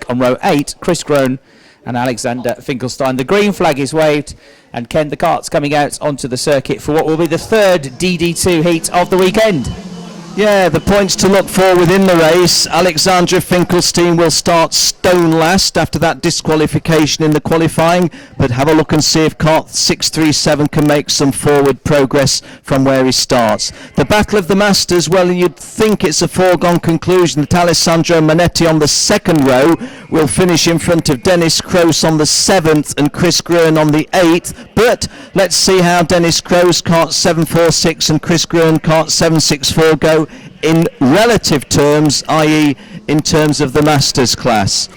break on row 8, Chris Groen and Alexander Finkelstein. The green flag is waved, and Ken, the cart's coming out onto the circuit for what will be the third DD2 heat of the weekend. Yeah, the points to look for within the race. Alexandra Finkelstein will start stone last after that disqualification in the qualifying, but have a look and see if Cart 637 can make some forward progress from where he starts. The Battle of the Masters, well, you'd think it's a foregone conclusion that Alessandro Manetti on the second row will finish in front of Dennis Kroos on the 7th and Chris Gruen on the 8th, but let's see how Dennis Kroos, Cart 746, and Chris Gruen, Cart 764 go in relative terms, i.e. in terms of the Masters class.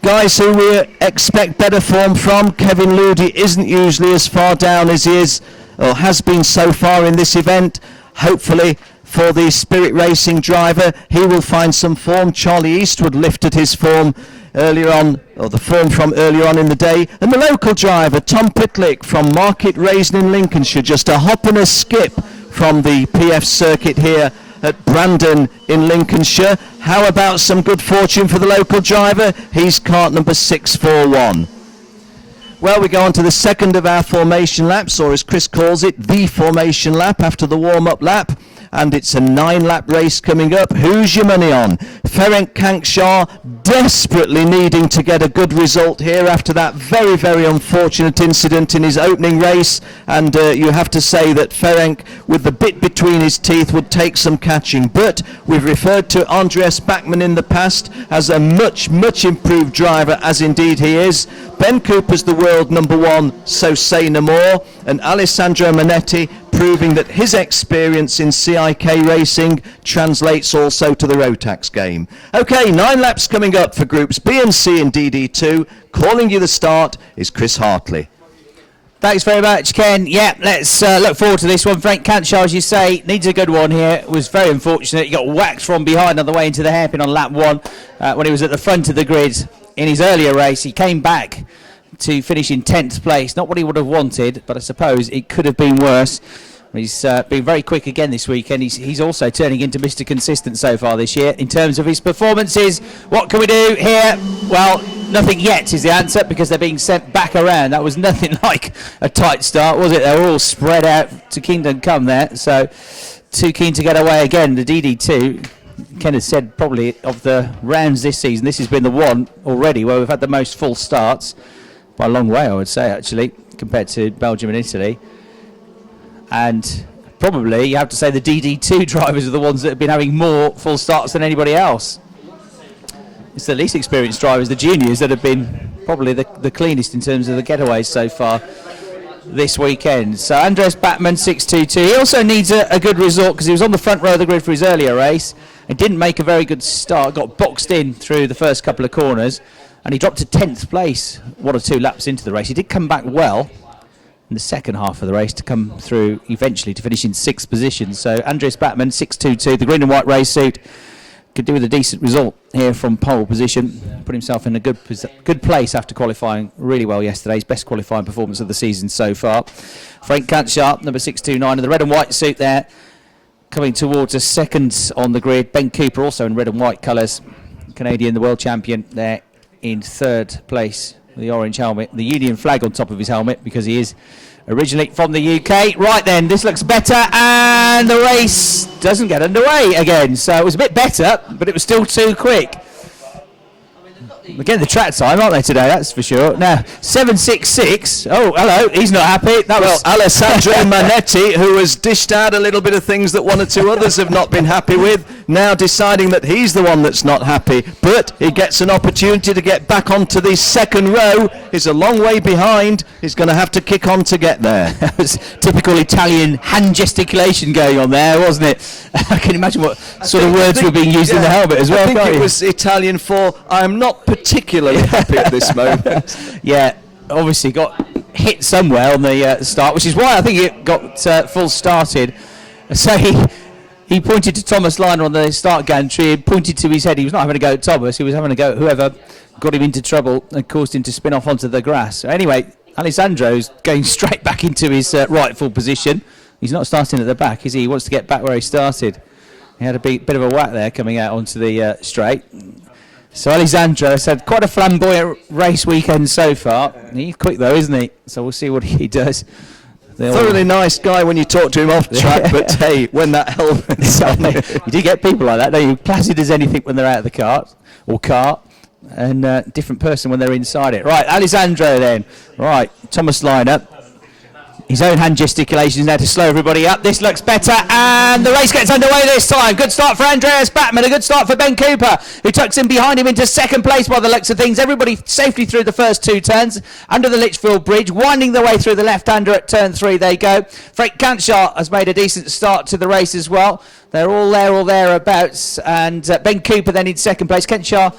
Guys who we expect better form from, Kevin Ludi isn't usually as far down as he is or has been so far in this event. Hopefully for the Spirit Racing driver he will find some form. Charlie Eastwood lifted his form earlier on, or the form from earlier on in the day, and the local driver Tom Pitlick from Market Raisin in Lincolnshire, just a hop and a skip from the PF circuit here at Brandon in Lincolnshire. How about some good fortune for the local driver? He's cart number 641. Well, we go on to the second of our formation laps, or as Chris calls it, the formation lap after the warm-up lap. And it's a 9-lap race coming up. Who's your money on? Ferenc Kankshaw desperately needing to get a good result here after that very, very unfortunate incident in his opening race. And you have to say that Ferenc, with the bit between his teeth, would take some catching. But we've referred to Andreas Bachmann in the past as a much, much improved driver, as indeed he is. Ben Cooper's the world number 1, so say no more. And Alessandro Manetti proving that his experience in CIK racing translates also to the Rotax game. Okay, 9 laps coming up for groups B and C in DD2. Calling you the start is Chris Hartley. Thanks very much, Ken. Yeah, let's look forward to this one. Frank Kankshaw, as you say, needs a good one here. Was very unfortunate. He got whacked from behind on the way into the hairpin on lap 1 when he was at the front of the grid in his earlier race. He came back to finish in 10th place. Not what he would have wanted, but I suppose it could have been worse. He's been very quick again this weekend. He's also turning into Mr. Consistent so far this year in terms of his performances. What can we do here? Well, nothing yet is the answer, because they're being sent back around. That was nothing like a tight start, was it? They were all spread out to Kingdom Come there. So too keen to get away again. The DD2, Ken has said, probably of the rounds this season, this has been the one already where we've had the most full starts. By a long way, I would say, actually, compared to Belgium and Italy. And probably you have to say the DD2 drivers are the ones that have been having more full starts than anybody else. It's the least experienced drivers, the juniors, that have been probably the cleanest in terms of the getaways so far this weekend. So Andres Bachmann, 622. He also needs a good result, because he was on the front row of the grid for his earlier race and didn't make a very good start. Got boxed in through the first couple of corners, and he dropped to 10th place 1 or 2 laps into the race. He did come back well in the second half of the race to come through eventually to finish in 6th position. So Andres Bachmann, 622, the green and white race suit, could do with a decent result here from pole position. Put himself in a good place after qualifying really well yesterday. His best qualifying performance of the season so far. Frank Kankshaw, number 629, in the red and white suit there, coming towards us second on the grid. Ben Cooper, also in red and white colours, Canadian, the world champion, there in 3rd place. The orange helmet, the Union flag on top of his helmet, because he is originally from the UK. Right then, this looks better, and the race doesn't get underway again. So it was a bit better, but it was still too quick. We're getting the track time, aren't they, today? That's for sure. Now, 766. Oh, hello. He's not happy. That was Alessandro Manetti, who has dished out a little bit of things that 1 or 2 others have not been happy with, now deciding that he's the one that's not happy. But he gets an opportunity to get back onto the second row. He's a long way behind. He's going to have to kick on to get there. That was typical Italian hand gesticulation going on there, wasn't it? I can imagine what sort of words were being used in the helmet as well. I think it was Italian for, I'm not particularly happy at this moment. Yeah, obviously got hit somewhere on the start, which is why I think it got full started. So he pointed to Thomas Liner on the start gantry and pointed to his head. He was not having a go at Thomas, he was having a go at whoever got him into trouble and caused him to spin off onto the grass. So anyway, Alessandro's going straight back into his rightful position. He's not starting at the back, is he? He wants to get back where he started. He had a bit of a whack there coming out onto the straight. So Alessandro has had quite a flamboyant race weekend so far. He's quick though, isn't he? So we'll see what he does. Thoroughly nice guy when you talk to him off track, but hey, when that helmet's on, you do get people like that, don't you? Placid as anything when they're out of the cart, and different person when they're inside it. Right, Alessandro then. Right, Thomas Liner. His own hand gesticulations now to slow everybody up. This looks better, and the race gets underway this time. Good start for Andreas Bachmann, a good start for Ben Cooper, who tucks in behind him into second place by the looks of things. Everybody safely through the first two turns, under the Litchfield Bridge, winding their way through the left-hander at turn 3 they go. Frank Canshar has made a decent start to the race as well. They're all there or thereabouts, and Ben Cooper then in second place. Canshar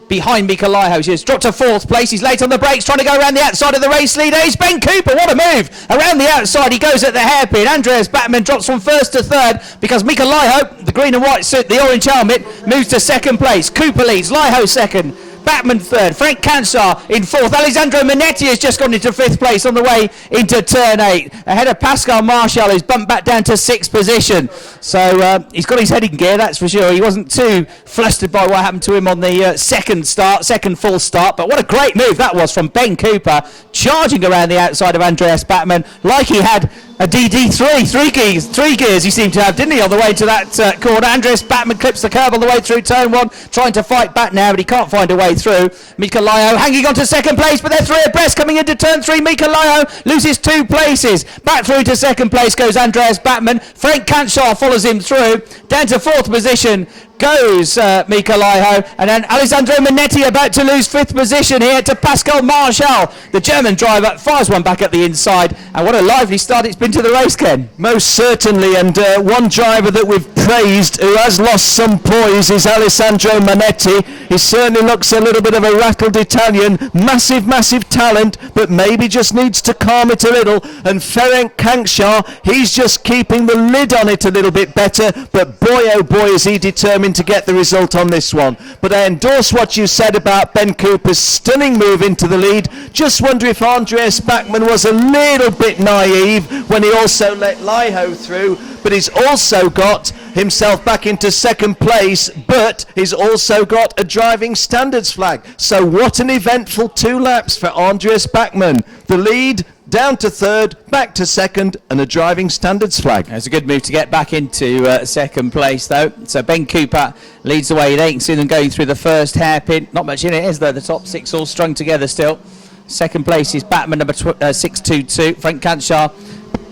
behind Mika Laiho. He's dropped to 4th place. He's late on the brakes, trying to go around the outside of the race leader. It's Ben Cooper. What a move. Around the outside, he goes at the hairpin. Andreas Bachmann drops from 1st to 3rd because Mika Laiho, the green and white suit, the orange helmet, moves to 2nd place. Cooper leads. Laiho 2nd. Bachmann 3rd, Frank Canshar in 4th. Alessandro Minetti has just gone into 5th place on the way into turn 8. Ahead of Pascal Marshall, who's bumped back down to 6th position. So he's got his head in gear, that's for sure. He wasn't too flustered by what happened to him on the second full start. But what a great move that was from Ben Cooper, charging around the outside of Andreas Bachmann like he had a DD3, three gears he seemed to have, didn't he, on the way to that corner. Andreas Bachmann clips the curve on the way through turn 1, trying to fight back now, but he can't find a way through. Mika Laiho hanging on to 2nd place, but they're 3 abreast coming into turn 3. Mika Laiho loses 2 places. Back through to 2nd place goes Andreas Bachmann. Frank Canshar follows him through. Down to 4th position goes Mika Laiho, and then Alessandro Minetti about to lose 5th position here to Pascal Marshall. The German driver fires one back at the inside, and what a lively start it's been to the race, Ken. Most certainly, and one driver that we've praised who has lost some poise is Alessandro Minetti. He certainly looks a little bit of a rattled Italian, massive talent, but maybe just needs to calm it a little. And Ferenc Canshar, he's just keeping the lid on it a little bit better, but boy oh boy is he determined to get the result on this one. But I endorse what you said about Ben Cooper's stunning move into the lead. Just wonder if Andreas Bachmann was a little bit naive when he also let Laiho through, but he's also got himself back into 2nd place, but he's also got a driving standards flag. So what an eventful 2 laps for Andreas Bachmann. The lead, down to 3rd, back to 2nd, and a driving standards flag. It's a good move to get back into 2nd place, though. So Ben Cooper leads the way. They can see them going through the first hairpin. Not much in it, is there? The top 6 all strung together still. 2nd place is Bachmann, number 622. Frank Canshar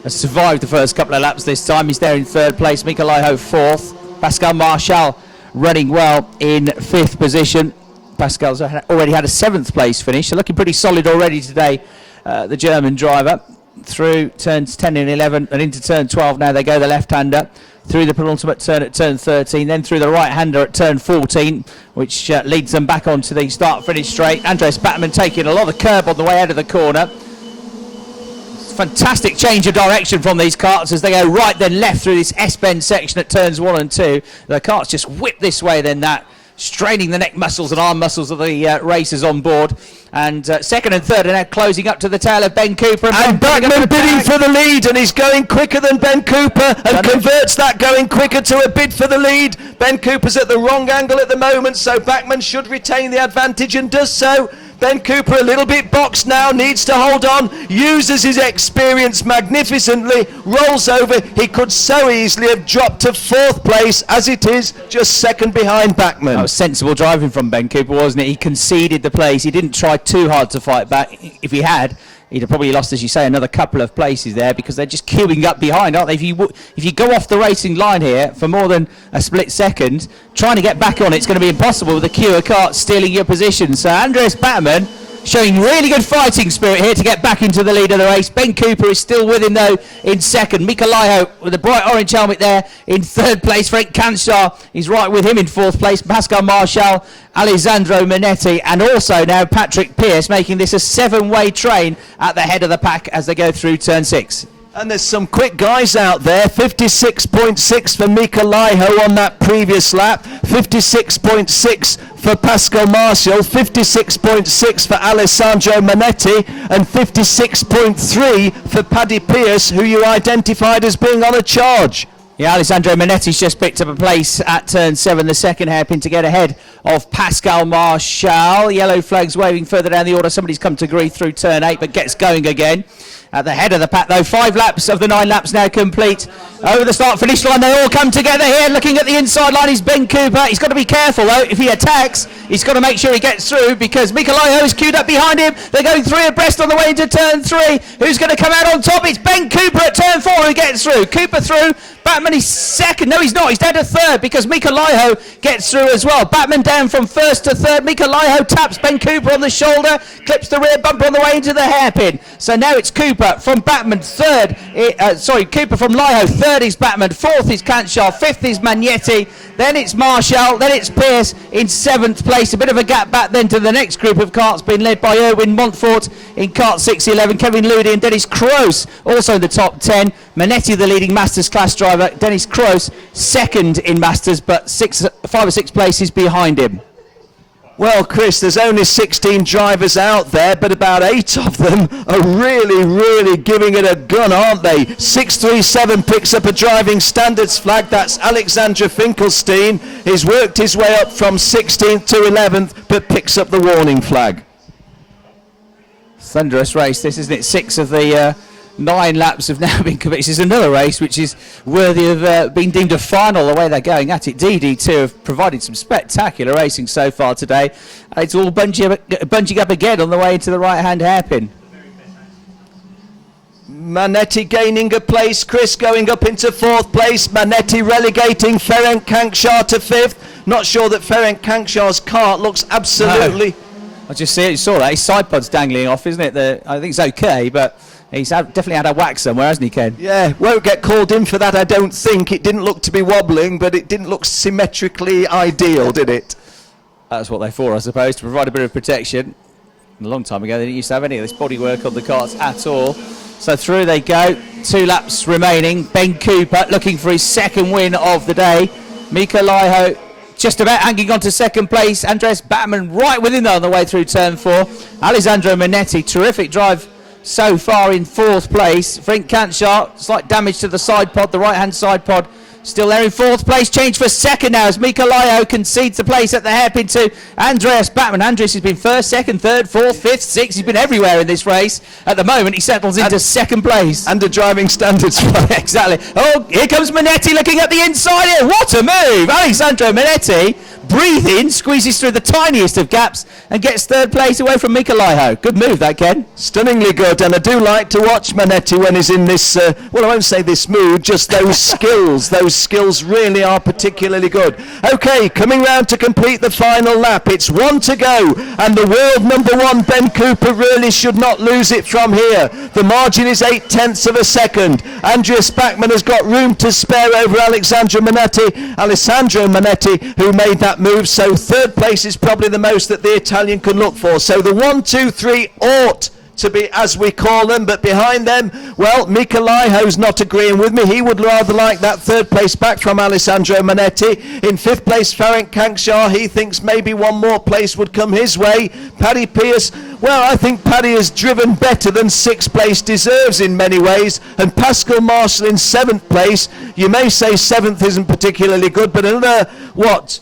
has survived the first couple of laps this time. He's there in 3rd place. Mika Laiho 4th. Pascal Marshall running well in 5th position. Pascal's already had a 7th place finish, so looking pretty solid already today. The German driver through turns 10 and 11 and into turn 12 now they go, the left-hander through the penultimate turn at turn 13, then through the right-hander at turn 14, which leads them back onto the start-finish straight. Andreas Bachmann taking a lot of curb on the way out of the corner. Fantastic change of direction from these karts as they go right then left through this S-bend section at turns 1 and 2. The karts just whip this way then that, straining the neck muscles and arm muscles of the racers on board. And 2nd and 3rd are now closing up to the tail of Ben Cooper. And Bachmann bidding for the lead, and he's going quicker than Ben Cooper and converts that going quicker to a bid for the lead. Ben Cooper's at the wrong angle at the moment, so Bachmann should retain the advantage and does so. Ben Cooper a little bit boxed now, needs to hold on, uses his experience magnificently, rolls over. He could so easily have dropped to 4th place, as it is just 2nd behind Bachmann. That was sensible driving from Ben Cooper, wasn't it? He conceded the place. He didn't try too hard to fight back. If he had, he'd have probably lost, as you say, another couple of places there, because they're just queuing up behind, aren't they? If you go off the racing line here for more than a split second, trying to get back on it's going to be impossible with the queue of karts stealing your position. So Andreas Bachmann showing really good fighting spirit here to get back into the lead of the race. Ben Cooper is still with him though in 2nd. Mika Laiho with the bright orange helmet there in 3rd place. Frank Canshar is right with him in 4th place. Pascal Marshall, Alessandro Minetti, and also now Patrick Pearce, making this a 7-way train at the head of the pack as they go through turn 6. And there's some quick guys out there. 56.6 for Mika Laiho on that previous lap. 56.6 for Pascal Marshall. 56.6 for Alessandro Minetti. And 56.3 for Paddy Pearce, who you identified as being on a charge. Yeah, Alessandro Minetti's just picked up a place at turn 7, the 2nd hairpin, to get ahead of Pascal Marshall. Yellow flags waving further down the order. Somebody's come to grief through turn 8, but gets going again. At the head of the pack, though, 5 laps of the 9 laps now complete. Over the start-finish line, they all come together here. Looking at the inside line is Ben Cooper. He's got to be careful, though. If he attacks, he's got to make sure he gets through, because Mikalayo is queued up behind him. They're going 3 abreast on the way into turn 3. Who's going to come out on top? It's Ben Cooper at turn 4 who gets through. Cooper through. Batman is second. No, he's not. He's down to third, because Mikalayo gets through as well. Batman down from first to third. Mikalayo taps Ben Cooper on the shoulder, clips the rear bumper on the way into the hairpin. So now it's Cooper from Batman, third. Cooper from Lyho, third is Batman, fourth is Cantshaw, fifth is Magnetti, then it's Marshall, then it's Pierce in 7th place. A bit of a gap back then to the next group of carts, being led by Erwin Montfort in cart 611. Kevin Ludi and Dennis Kroos also in the top 10. Manetti, the leading Masters class driver. Dennis Kroos second in Masters, but 5 or 6 places behind him. Well, Chris, there's only 16 drivers out there, but about 8 of them are really giving it a gun, aren't they? 637 picks up a driving standards flag. That's Alexander Finkelstein. He's worked his way up from 16th to 11th, but picks up the warning flag. Thunderous race, this, isn't it? 6 of the 9 laps have now been completed. This is another race which is worthy of being deemed a final, the way they're going at it. DD2 have provided some spectacular racing so far today. It's all bunching up again on the way into the right-hand hairpin. Manetti gaining a place, Chris going up into 4th place. Manetti relegating Ferenc Kankshaw to 5th. Not sure that Ferenc Kankshaw's cart looks absolutely... No. I just saw that. His side pod's dangling off, isn't it? I think it's okay, but he's definitely had a whack somewhere, hasn't he, Ken? Yeah, won't get called in for that, I don't think. It didn't look to be wobbling, but it didn't look symmetrically ideal, did it? That's what they're for, I suppose, to provide a bit of protection. A long time ago, they didn't used to have any of this bodywork on the carts at all. So through they go. 2 laps remaining. Ben Cooper looking for his 2nd win of the day. Mika Laiho just about hanging on to 2nd place. Andres Batman right within there on the way through turn 4. Alessandro Manetti, terrific drive so far in 4th place. Frank Cantshaw, slight damage to the side pod, the right hand side pod. Still there in 4th place, change for 2nd now as Mikalayo concedes the place at the hairpin to Andreas Batman. Andreas has been 1st, 2nd, 3rd, 4th, 5th, 6th. He's been everywhere in this race. At the moment, he settles into 2nd place. And a driving standards flag. Exactly. Oh, here comes Manetti looking at the inside here. What a move! Alessandro Manetti, breathing, squeezes through the tiniest of gaps and gets 3rd place away from Mikalayo. Good move, that, Ken. Stunningly good, and I do like to watch Manetti when he's in this, well, I won't say this mood, just those skills. Those skills really are particularly good. Okay, coming round to complete the final lap. It's 1 to go, and the world number 1, Ben Cooper, really should not lose it from here. The margin is 0.8 of a second. Andreas Bachmann has got room to spare over Alessandro Manetti, who made that move. So 3rd place is probably the most that the Italian can look for. So the 1, 2, 3 ought to be, as we call them, but behind them, well, Mikalaiho's not agreeing with me. He would rather like that 3rd place back from Alessandro Manetti. In 5th place, Ferenc Kankshaw, he thinks maybe one more place would come his way. Paddy Pierce, well, I think Paddy has driven better than 6th place deserves in many ways. And Pascal Marshall in 7th place. You may say 7th isn't particularly good, but another, 0.4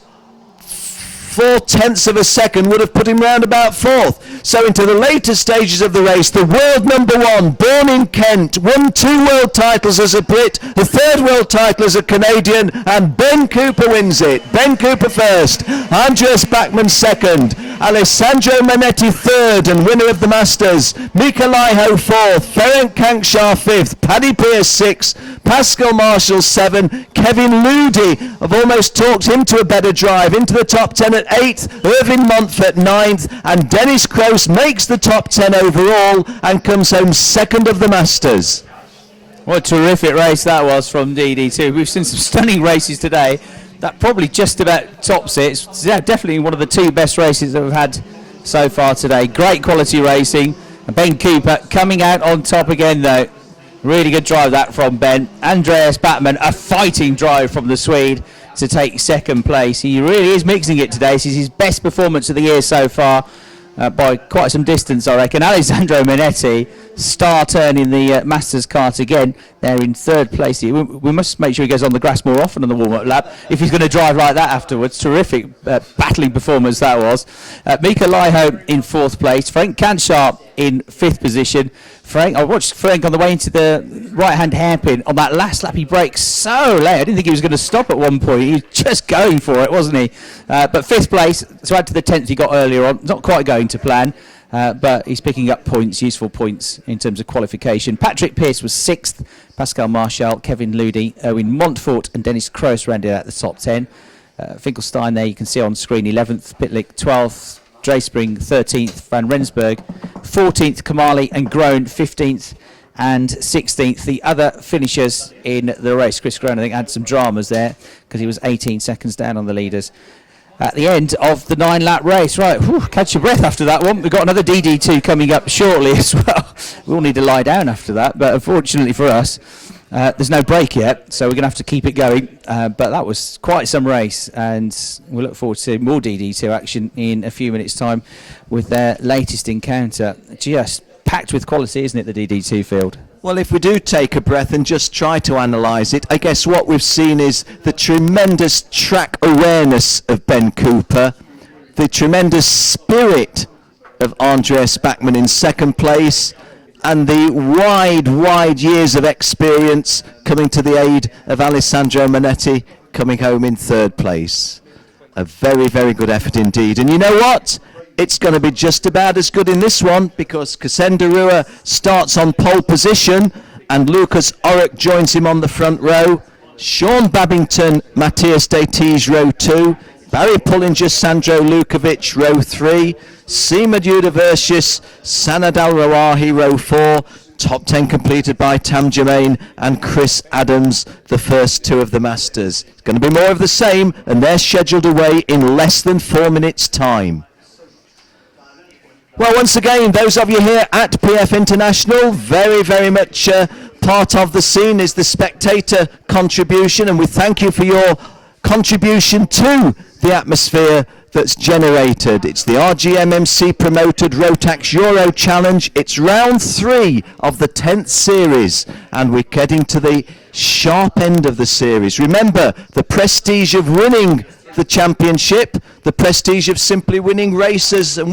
of a second would have put him round about 4th. So into the later stages of the race, the world number 1, born in Kent, won 2 world titles as a Brit, the 3rd world title as a Canadian, and Ben Cooper wins it. Ben Cooper first, Andreas Bachmann second, Alessandro Manetti 3rd and winner of the Masters, Mika Laiho 4th, Ferenc Kankshaw 5th, Paddy Pierce 6th, Pascal Marshall 7, Kevin Ludi, I've almost talked him to a better drive, into the top 10 at 8th, Irvin Montfort 9th, and Dennis Kroos makes the top 10 overall and comes home 2nd of the Masters. What a terrific race that was from DD2. We've seen some stunning races today. That probably just about tops it. It's definitely one of the 2 best races that we've had so far today. Great quality racing. And Ben Cooper coming out on top again, though. Really good drive that from Ben. Andreas Batman, a fighting drive from the Swede to take 2nd place. He really is mixing it today. This is his best performance of the year so far. by quite some distance, I reckon. Alessandro Manetti, star turning the Masters kart again. They're in third place here. We must make sure he goes on the grass more often on the warm-up lap if he's going to drive like that afterwards. Terrific battling performance that was. Mika Laiho in fourth place. Frank Canshar in fifth position. I watched Frank on the way into the right-hand hairpin. On that last lap, he braked so late. I didn't think he was going to stop at one point. He was just going for it, wasn't he? But fifth place, to add to the 10th he got earlier on. Not quite going to plan, but he's picking up points, useful points in terms of qualification. Patrick Pearce was sixth. Pascal Marshall, Kevin Ludi, Owen Montfort and Dennis Kroos rounded out the top 10. Finkelstein there, you can see on screen, 11th. Pitlick, 12th. Drayspring 13th, Van Rensburg 14th, Kamali and Groen 15th and 16th. The other finishers in the race, Chris Groen, I think, had some dramas there because he was 18 seconds down on the leaders at the end of the 9-lap race. Right, catch your breath after that one. We've got another DD2 coming up shortly as well. We all need to lie down after that, but unfortunately for us, there's no break yet, so we're going to have to keep it going. But that was quite some race, and we look forward to more DD2 action in a few minutes' time with their latest encounter. Just packed with quality, isn't it, the DD2 field? Well, if we do take a breath and just try to analyse it, I guess what we've seen is the tremendous track awareness of Ben Cooper, the tremendous spirit of Andreas Bachmann in second place, and the wide years of experience coming to the aid of Alessandro Manetti coming home in third place. A very, very good effort indeed. And you know what? It's going to be just about as good in this one because Casenda Rua starts on pole position and Lucas Orrock joins him on the front row. Sean Babington, Matthias Detige, row 2. Barry Pullinger, Sandro Lukovic, row 3. Seema Judaversius, Sanad Al-Rawahi, row 4. Top 10 completed by Tam Germain and Chris Adams, the first two of the Masters. It's going to be more of the same, and they're scheduled away in less than 4 minutes' time. Well, once again, those of you here at PF International, very, very much part of the scene is the spectator contribution, and we thank you for your contribution to the atmosphere that's generated. It's the RGMMC promoted Rotax Euro Challenge. It's round 3 of the 10th series, and we're getting to the sharp end of the series. Remember, the prestige of winning the championship, the prestige of simply winning races and